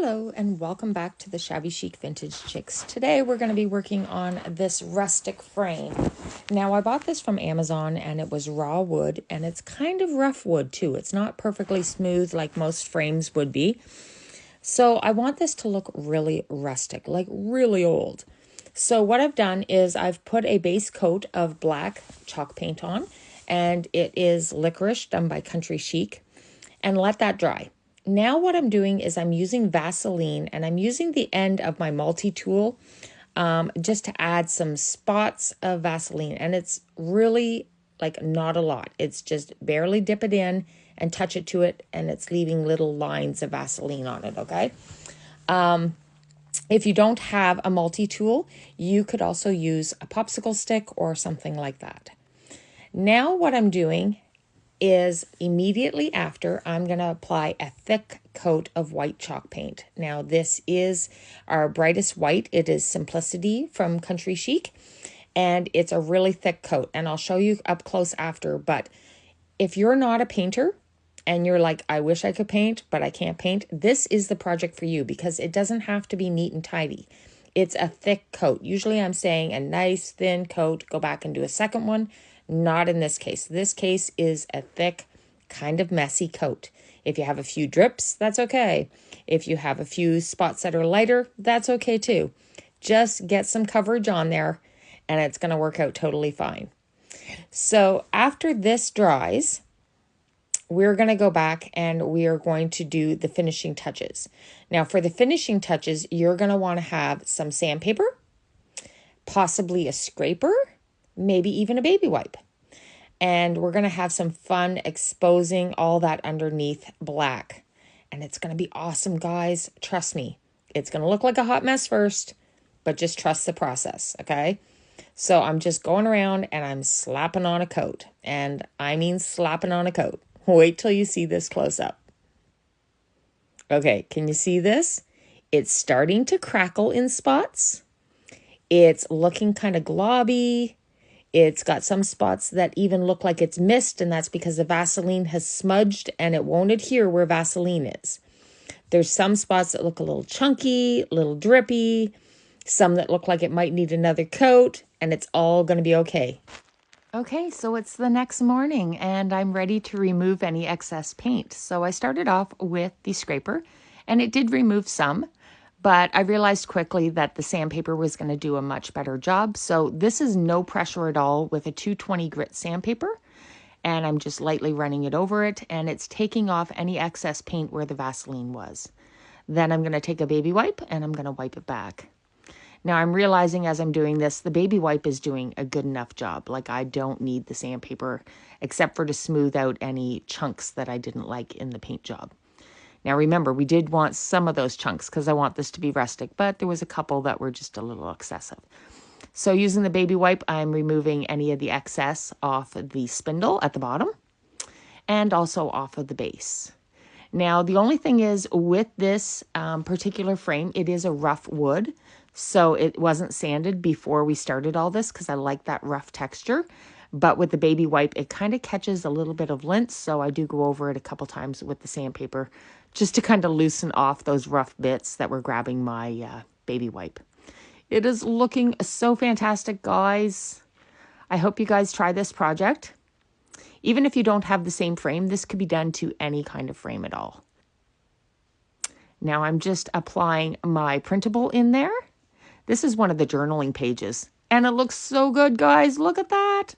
Hello and welcome back to the Shabby Chic Vintage Chicks. Today we're going to be working on this rustic frame. Now I bought this from Amazon and it was raw wood and it's kind of rough wood too. It's not perfectly smooth like most frames would be. So I want this to look really rustic, like really old. So what I've done is I've put a base coat of black chalk paint on, and it is licorice done by Country Chic, and let that dry. Now what I'm doing is I'm using Vaseline, and I'm using the end of my multi-tool just to add some spots of Vaseline. And it's really like not a lot. It's just barely dip it in and touch it to it, and it's leaving little lines of Vaseline on it, okay? If you don't have a multi-tool, you could also use a popsicle stick or something like that. Now what I'm doing is immediately after, I'm going to apply a thick coat of white chalk paint. Now this is our brightest white. It is Simplicity from Country Chic, and it's a really thick coat, and I'll show you up close after. But if you're not a painter and you're like, I wish I could paint, but I can't paint, this is the project for you because it doesn't have to be neat and tidy. It's a thick coat. Usually I'm saying a nice thin coat, go back and do a second one. Not in this case. This case is a thick, kind of messy coat. If you have a few drips, that's okay. If you have a few spots that are lighter, that's okay too. Just get some coverage on there and it's going to work out totally fine. So after this dries, we're going to go back and we are going to do the finishing touches. Now for the finishing touches, you're going to want to have some sandpaper, possibly a scraper, maybe even a baby wipe. And we're going to have some fun exposing all that underneath black. And it's going to be awesome, guys. Trust me. It's going to look like a hot mess first, but just trust the process, okay? So I'm just going around and I'm slapping on a coat. And I mean slapping on a coat. Wait till you see this close up. Okay, can you see this? It's starting to crackle in spots. It's looking kind of globby. It's got some spots that even look like it's mist, and that's because the Vaseline has smudged and it won't adhere where Vaseline is. There's some spots that look a little chunky, a little drippy, some that look like it might need another coat, and it's all going to be okay. Okay, so it's the next morning and I'm ready to remove any excess paint. So I started off with the scraper and it did remove some. But I realized quickly that the sandpaper was going to do a much better job. So this is no pressure at all with a 220 grit sandpaper. And I'm just lightly running it over it. And it's taking off any excess paint where the Vaseline was. Then I'm going to take a baby wipe and I'm going to wipe it back. Now I'm realizing as I'm doing this, the baby wipe is doing a good enough job. Like I don't need the sandpaper except for to smooth out any chunks that I didn't like in the paint job. Now remember, we did want some of those chunks because I want this to be rustic, but there was a couple that were just a little excessive. So using the baby wipe, I'm removing any of the excess off the spindle at the bottom and also off of the base. Now the only thing is with this particular frame, it is a rough wood. So it wasn't sanded before we started all this because I like that rough texture. But with the baby wipe, it kind of catches a little bit of lint. So I do go over it a couple times with the sandpaper just to kind of loosen off those rough bits that were grabbing my baby wipe. It is looking so fantastic, guys. I hope you guys try this project. Even if you don't have the same frame, this could be done to any kind of frame at all. Now I'm just applying my printable in there. This is one of the journaling pages. And it looks so good, guys. Look at that.